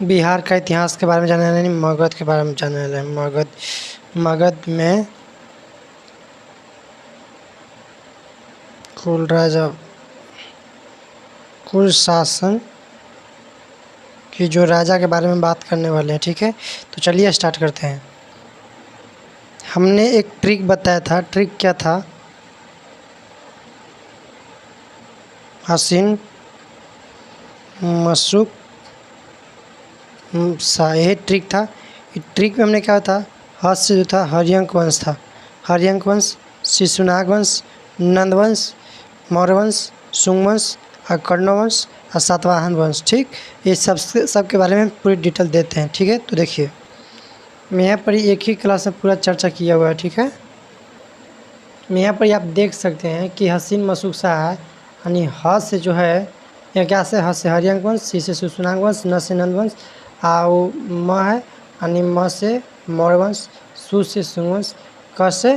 बिहार का इतिहास के बारे में जानने वाले नहीं, मगध के बारे में जानने वाले हैं। मगध में कुल राजा, कुल शासन की जो राजा के बारे में बात करने वाले हैं। ठीक है, तो चलिए स्टार्ट करते हैं। हमने एक ट्रिक बताया था। ट्रिक क्या था? हसीन मशूक सा, यही ट्रिक था। इस ट्रिक में हमने क्या था, हस से जो था हर्यंक वंश था। हर्यंक वंश, शिशुनाग वंश, नंदवंश, मौर्यवंश, सुंगवंश और कर्णवंश और सातवाहन वंश। ठीक, ये सब के बारे में पूरी डिटेल देते हैं। ठीक है, तो देखिए मैं यहाँ पर एक ही क्लास में पूरा चर्चा किया हुआ है। ठीक है, मैं यहाँ पर आप देख सकते हैं कि हसीन मशूक सा है, यानी ह से जो है या क्या से, ह से हर्यंक वंश, सी से शिशुनाग वंश, न से नंदवंश, और म है यानी म से मौर्यवंश, सु से सुंगवंश, क से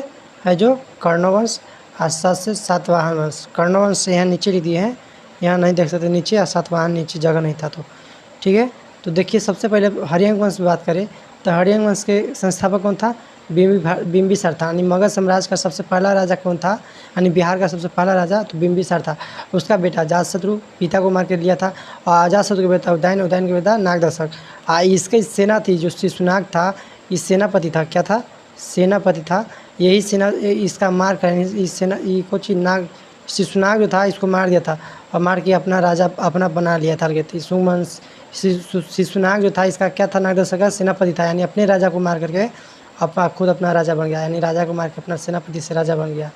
है जो कर्णवंश और स से सातवाहन वंश। कर्णवंश यहाँ नीचे लिख दिए हैं, यहाँ नहीं देख सकते नीचे, और सातवाहन नीचे जगह नहीं था। तो ठीक है, तो देखिए सबसे पहले हर्यंक वंश की बात करें तो हर्यंक वंश के संस्थापक कौन था? बिंबिसार था। यानी मगध साम्राज्य का सबसे पहला राजा कौन था? यानी बिहार का सबसे पहला राजा तो बिंबिसार था। उसका बेटा अजातशत्रु पिता को मार के लिया था, और अजातशत्रु के बेटा उदयन, उदयन के बेटा नागदशक। इसकी सेना थी जो शिशुनाग था, इस सेनापति था। क्या था? सेनापति था। यही सेना इसका मार कर इस सेना कुछ नाग शिशुनाग जो था इसको मार दिया था, और मार के अपना राजा अपना बना लिया था। सुमंश शिशुनाग जो था इसका क्या था? नागदशक का सेनापति था, यानी अपने राजा को मार करके खुद अपना राजा बन गया, यानी राजा को मार के अपना सेनापति से राजा बन गया।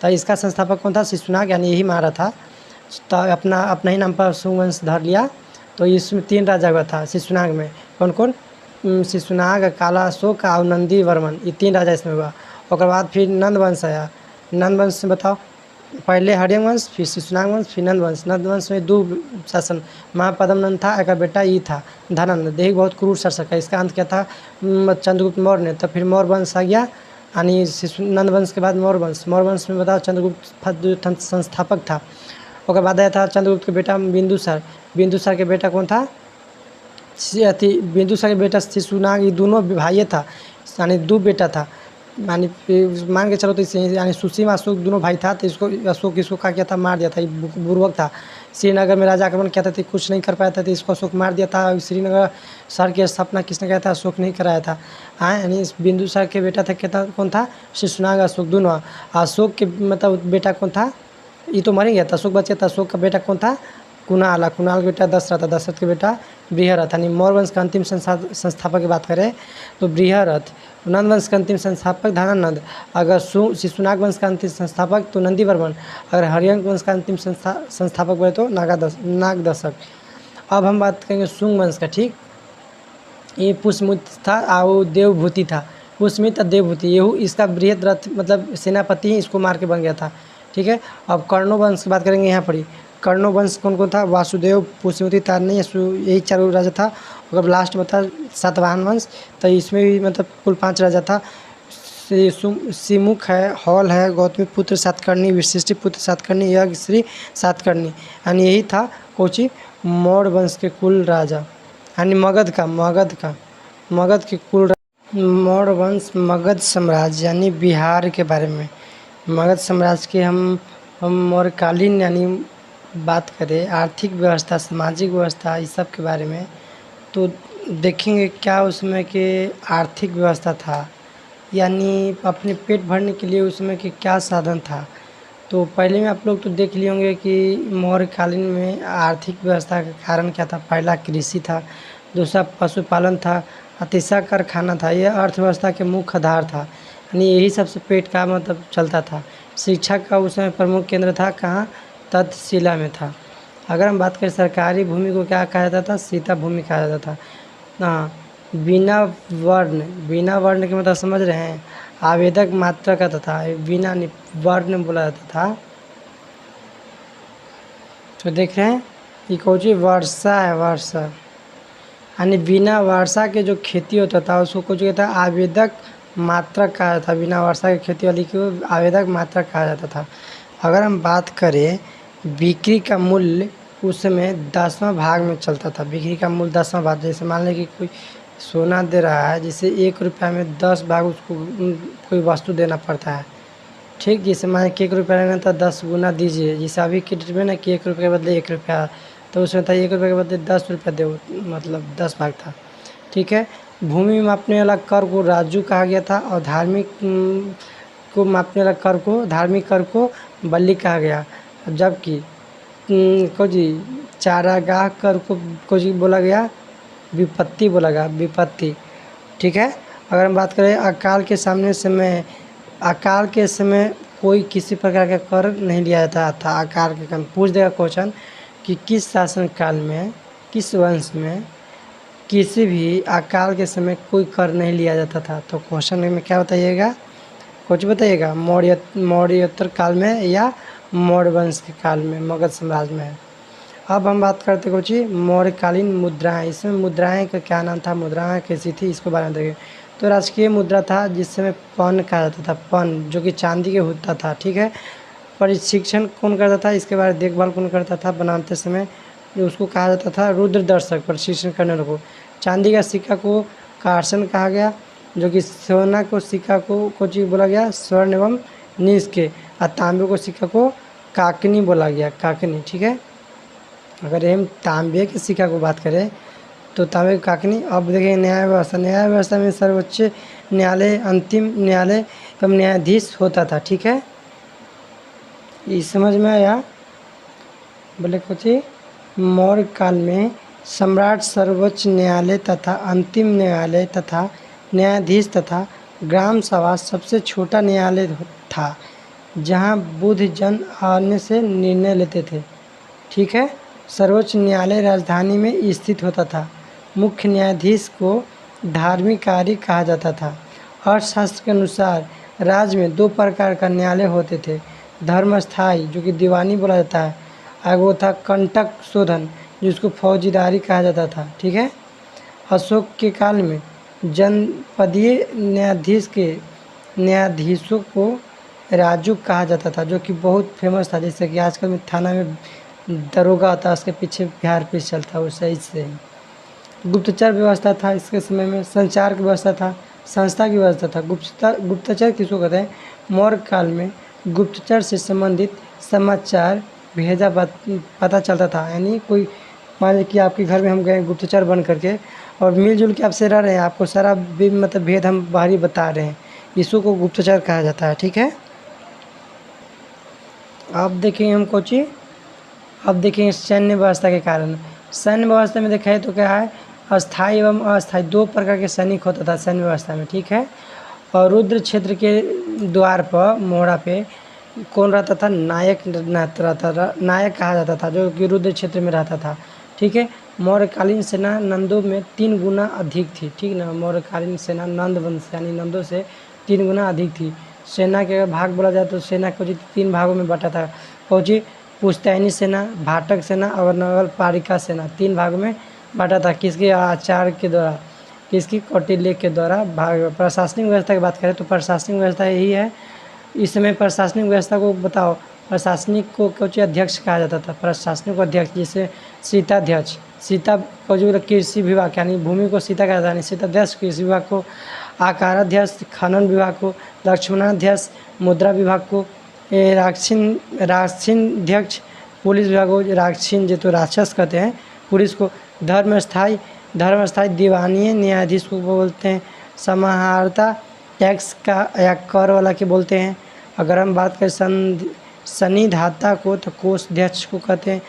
तो इसका संस्थापक कौन था? शिशुनाग, यानी यही मारा था। तो अपना ही नाम पर सुवंश धर लिया। तो इसमें 3 राजा हुआ था शिशुनाग में। कौन कौन? शिशुनाग, काला अशोक और नंदी वर्मन, ये 3 राजा इसमें हुआ। और बाद फिर नंद वंश आया। नंद वंश में बताओ, पहले हर्यंक वंश, फिर शिशुनाग वंश, फिर नंद वंश। नंद वंश में 2 शासन, महापद्म नंद था, एक बेटा ये था धनानंद। देखिए बहुत क्रूर शासक है। इसका अंत क्या था? चंद्रगुप्त मौर्य ने। तो फिर मौर्य वंश आ गया, यानी नंद वंश के बाद मौर्य वंश। मौर्य वंश में बताओ चंद्रगुप्त संस्थापक था। और बाद आया था चंद्रगुप्त के बेटा बिंदुसार। बिंदुसार के बेटा कौन था? बिंदुसार के बेटा शिशुनाग, ये दोनों भाई था, यानी 2 बेटा था। यानी मान के चलो तो इससे यानी सुसीम अशोक दोनों भाई था। तो इसको अशोक इसको क्या किया था? मार दिया था। बुर्बक था। श्रीनगर में राजा आक्रमण किया था तो कुछ नहीं कर पाया था, तो इसको अशोक मार दिया था। श्रीनगर शहर की स्थापना किसने किया था? अशोक नहीं कराया था। हाँ, यानी बिंदुसार के बेटा था, क्या था? कौन था? शिशुनाग, अशोक दोनों। अशोक के मतलब बेटा कौन था? ये तो मर ही गया था, अशोक बच गया था। अशोक का बेटा कौन था? कुणाल। कुणाल के बेटा दशरथ। दशरथ के बेटा बृहरथ। यानी मौर्य वंश का अंतिम संस्थापक की बात करें तो बृहरथ। नंद वंश का अंतिम संस्थापक धनानंद। अगर शिशुनाग वंश का अंतिम संस्थापक तो नंदीवर्मन। अगर हर्यंक वंश का अंतिम संस्थापक बोले तो नागदशक। अब हम बात करेंगे शुंग वंश का। ठीक, ये पुष्यमित्र था और देवभूति था। पुष्यमित्र और देवभूति, ये इसका बृहद रथ मतलब सेनापति इसको मार के बन गया था। ठीक है, अब कर्णो वंश की बात करेंगे यहाँ पर ही। कर्णो वंश कौन कौन था? वासुदेव, पुष्यमित्र, तारणी, यही 4 राजा था। और लास्ट में था सातवाहन वंश। तो इसमें भी मतलब कुल 5 राजा था। सिमुख है, हॉल है, गौतमी पुत्र सातकर्णी, वशिष्ठ पुत्र सातकर्णी, यज्ञ श्री सातकर्णी, यानी यही था कोची मौर्य वंश के कुल राजा, यानी मगध के कुल मौर्य वंश। मगध साम्राज्य यानी बिहार के बारे में, मगध साम्राज्य के हम मौर्यकालीन यानी बात करें आर्थिक व्यवस्था, सामाजिक व्यवस्था, इस सब के बारे में, तो देखेंगे क्या उसमें कि आर्थिक व्यवस्था था, यानी अपने पेट भरने के लिए उसमें कि क्या साधन था। तो पहले में आप लोग तो देख लिए होंगे कि मौर्यकालीन में आर्थिक व्यवस्था का कारण क्या था। पहला कृषि था, दूसरा पशुपालन था, तीसरा कारखाना था। यह अर्थव्यवस्था के मुख्य आधार था, यानी यही सबसे पेट का मतलब चलता था। शिक्षा का उस समय प्रमुख केंद्र था कहाँ? तक्षशिला में था। अगर हम बात करें सरकारी भूमि को क्या कहा जाता था? सीता भूमि कहा जाता था। हाँ, बिना वर्ण के मतलब समझ रहे हैं? आवेदक मात्रा का था, बिना वर्ण बोला जाता था। तो देख रहे हैं ये कौन वर्षा है, वर्षा, यानी बिना वर्षा के जो खेती होता था उसको कुछ कहता है आवेदक मात्रा कहा जाता था। बिना वर्षा की खेती वाली को आवेदक मात्रा कहा जाता था। अगर हम बात करें बिक्री का मूल्य उस समय 10वां भाग में चलता था। बिक्री का मूल्य 10वां भाग, जैसे मान लें कि कोई सोना दे रहा है, जैसे 1 रुपया में 10 भाग उसको कोई वस्तु देना पड़ता है। ठीक, जैसे मान लें कि 1 रुपया लेना था 10 गुना दीजिए। जैसे अभी के डेट में ना कि 1 रुपये के बदले 1 रुपया, तो उसमें था 1 रुपये के बदले 10 रुपया दो, मतलब 10 भाग था। ठीक है। भूमि मापने वाला कर को राजू कहा गया था और धार्मिक को मापने वाला कर को, धार्मिक कर को बल्ली कहा गया। जबकि को जी चारागाह कर को जी बोला गया विपत्ति, बोला गया विपत्ति। ठीक है। अगर हम बात करें अकाल के सामने समय, अकाल के समय कोई किसी प्रकार का कर नहीं लिया जाता था। अकाल के कारण पूछ देगा क्वेश्चन कि किस शासन काल में, किस वंश में किसी भी अकाल के समय कोई कर नहीं लिया जाता था, तो क्वेश्चन में क्या बताइएगा, कुछ बताइएगा, मौर्योत्तर काल में या मौर्य वंश के काल में, मगध साम्राज्य में है। अब हम बात करते कुछ मौर्यकालीन मुद्राएं। इसमें मुद्राएं का क्या नाम था, मुद्राएं कैसी थी, इसको बारे में देखें। तो राजकीय मुद्रा था जिस समय पन कहा जाता था, पन जो कि चांदी के होता था। ठीक है। प्रशिक्षण कौन करता था, इसके बारे में देखभाल कौन करता था बनाते समय, उसको कहा जाता था रुद्र दर्शक, प्रशिक्षण करने वालों को। चांदी का सिक्का को कार्सन कहा गया, जो कि सोना को सिक्का को कुछ बोला गया स्वर्ण एवं निष्के, और तांबे को सिक्का को काकनी बोला गया, काकनी। ठीक है। अगर हम तांबे के सिक्का को बात करें तो तांबे की काकनी। अब देखें न्याय व्यवस्था। न्याय व्यवस्था में सर्वोच्च न्यायालय, अंतिम न्यायालय एवं न्यायाधीश होता था। ठीक है। ये समझ में आया। बोले कुछ मौर्य काल में सम्राट सर्वोच्च न्यायालय तथा अंतिम न्यायालय तथा न्यायाधीश तथा ग्राम सभा सबसे छोटा न्यायालय था, जहां बुद्ध जन आने से निर्णय लेते थे। ठीक है। सर्वोच्च न्यायालय राजधानी में स्थित होता था। मुख्य न्यायाधीश को धार्मिक कार्य कहा जाता था। अर्थशास्त्र के अनुसार राज्य में 2 प्रकार का न्यायालय होते थे, धर्मस्थायी जो कि दीवानी बोला जाता है, और वो था कंटक शोधन जिसको फौजीदारी कहा जाता था। ठीक है। अशोक के काल में जनपदीय न्यायाधीश के न्यायाधीशों को राजू कहा जाता था, जो कि बहुत फेमस था। जैसे कि आजकल में थाना में दरोगा होता है, उसके पीछे बिहार पुलिस चलता है, वो सही से। गुप्तचर व्यवस्था था इसके समय में, संचार की व्यवस्था था, संस्था की व्यवस्था था। गुप्तचर किसको कहते हैं, मौर्य काल में गुप्तचर से संबंधित समाचार भेजा पता चलता था। यानी कोई मान लीजिए कि आपके घर में हम गए गुप्तचर बन करके और मिलजुल के आपसे रह रहे हैं, आपको सारा मतलब भेद हम बाहरी बता रहे हैं, इसको को गुप्तचर कहा जाता है। ठीक है। अब देखिए हम कुछ, अब देखिए सैन्य व्यवस्था के कारण। सैन्य व्यवस्था में देखा है तो क्या है, अस्थायी एवं अस्थायी 2 प्रकार के सैनिक होता था सैन्य व्यवस्था में। ठीक है। और रुद्र क्षेत्र के द्वार पर, मोहरा पे कौन रहता था, नायक रहता था, नायक कहा जाता था, जो कि रुद्र क्षेत्र में रहता था। ठीक है। मौर्यकालीन सेना नंदों में 3 गुना अधिक थी। ठीक ना, मौर्यकालीन सेना नंद वंश यानी नंदों से 3 गुना अधिक थी। सेना के अगर भाग बोला जाए तो सेना को 3 भागों में बांटा था। फौजी पुश्तैनी सेना, भाटक सेना और नवल पारिका सेना 3 भागों में बांटा था। किसके आचार्य के द्वारा, किसकी कौटिल्य के द्वारा। प्रशासनिक व्यवस्था की बात करें तो प्रशासनिक व्यवस्था यही है। इस समय प्रशासनिक व्यवस्था को बताओ, प्रशासनिक को कुछ अध्यक्ष कहा जाता था, प्रशासनिक को अध्यक्ष, जैसे सीताध्यक्ष, सीता को जो कृषि विभाग यानी भूमि को सीता कहा जाता है, सीताध्यक्ष कृषि विभाग को, आकाराध्यक्ष खनन विभाग को, लक्ष्मणाध्यक्ष मुद्रा विभाग को, राक्षिणाध्यक्ष पुलिस विभाग को, राक्षिण जो तो राक्षस कहते हैं पुलिस को, धर्मस्थायी दीवानीय न्यायाधीश को बोलते हैं, समाहर्ता टैक्स का या कर वाला के बोलते हैं। अगर हम बात करें सन्निधाता को तो कोषाध्यक्ष को कहते हैं,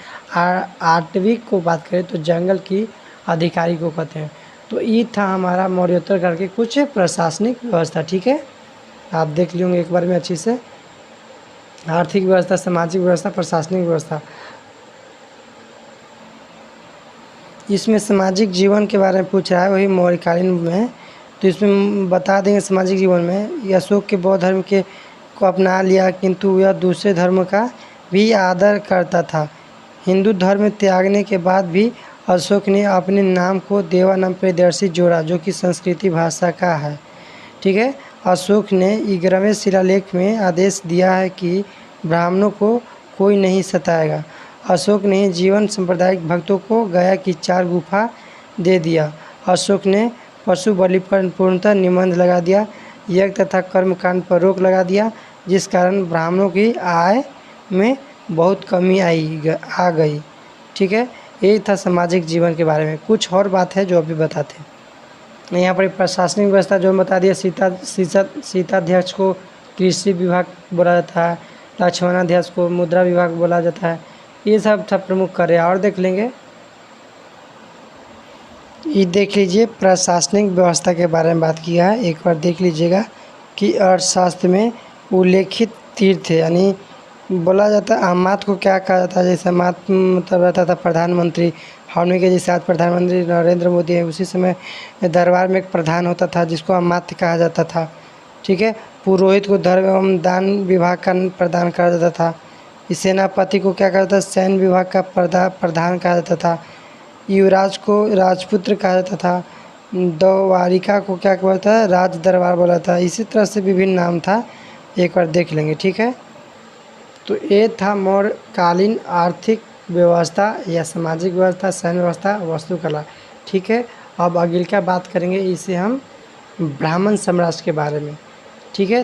आटविक को बात करें तो जंगल की अधिकारी को कहते हैं। तो ये था हमारा मौर्योत्तर काल के कुछ प्रशासनिक व्यवस्था। ठीक है। आप देख लियोगे एक बार में अच्छी से, आर्थिक व्यवस्था, सामाजिक व्यवस्था, प्रशासनिक व्यवस्था। इसमें सामाजिक जीवन के बारे में पूछ रहा है वही मौर्यकालीन में, तो इसमें बता देंगे सामाजिक जीवन में अशोक के बौद्ध धर्म के को अपना लिया, किंतु वह दूसरे धर्म का भी आदर करता था। हिंदू धर्म त्यागने के बाद भी अशोक ने अपने नाम को देवानाम प्रियदर्शी जोड़ा, जो कि संस्कृति भाषा का है। ठीक है। अशोक ने 11वें शिलालेख में आदेश दिया है कि ब्राह्मणों को कोई नहीं सताएगा। अशोक ने जीवन सांप्रदायिक भक्तों को गया की 4 गुफा दे दिया। अशोक ने पशु बलि पर पूर्णतः निबंध लगा दिया। यज्ञ तथा कर्मकांड पर रोक लगा दिया, जिस कारण ब्राह्मणों की आय में बहुत कमी आ गई। ठीक है, यही था सामाजिक जीवन के बारे में। कुछ और बात है जो अभी बताते हैं। यहाँ पर प्रशासनिक व्यवस्था जो बता दिया, सीताध्यक्ष को कृषि विभाग बोला जाता है, लक्ष्मणाध्यक्ष को मुद्रा विभाग बोला जाता है। ये सब था प्रमुख कार्य। और देख लेंगे, ये देख लीजिए प्रशासनिक व्यवस्था के बारे में बात किया है। एक बार देख लीजिएगा कि अर्थशास्त्र में उल्लेखित तीर्थ है, यानी बोला जाता है अमात्य को क्या कहा जाता है। जैसे अमात्य मतलब रहता था प्रधानमंत्री, हमने के जैसे आज प्रधानमंत्री नरेंद्र मोदी है, उसी समय दरबार में एक प्रधान होता था जिसको अमात्य कहा जाता था। ठीक है, पुरोहित को धर्म एवं दान विभाग का प्रदान कहा जाता था। सेनापति को क्या कहा जाता था, सैन्य विभाग का प्रधान कहा जाता था। युवराज को राजपुत्र कहा जाता था। द्वारिका को क्या कहता था, राज दरबार बोला था। इसी तरह से विभिन्न नाम था, एक बार देख लेंगे। ठीक है, तो ये था मौर्यकालीन आर्थिक व्यवस्था या सामाजिक व्यवस्था, सैन्य व्यवस्था, वास्तुकला। ठीक है, अब अगली क्या बात करेंगे, इसे हम ब्राह्मण साम्राज्य के बारे में। ठीक है।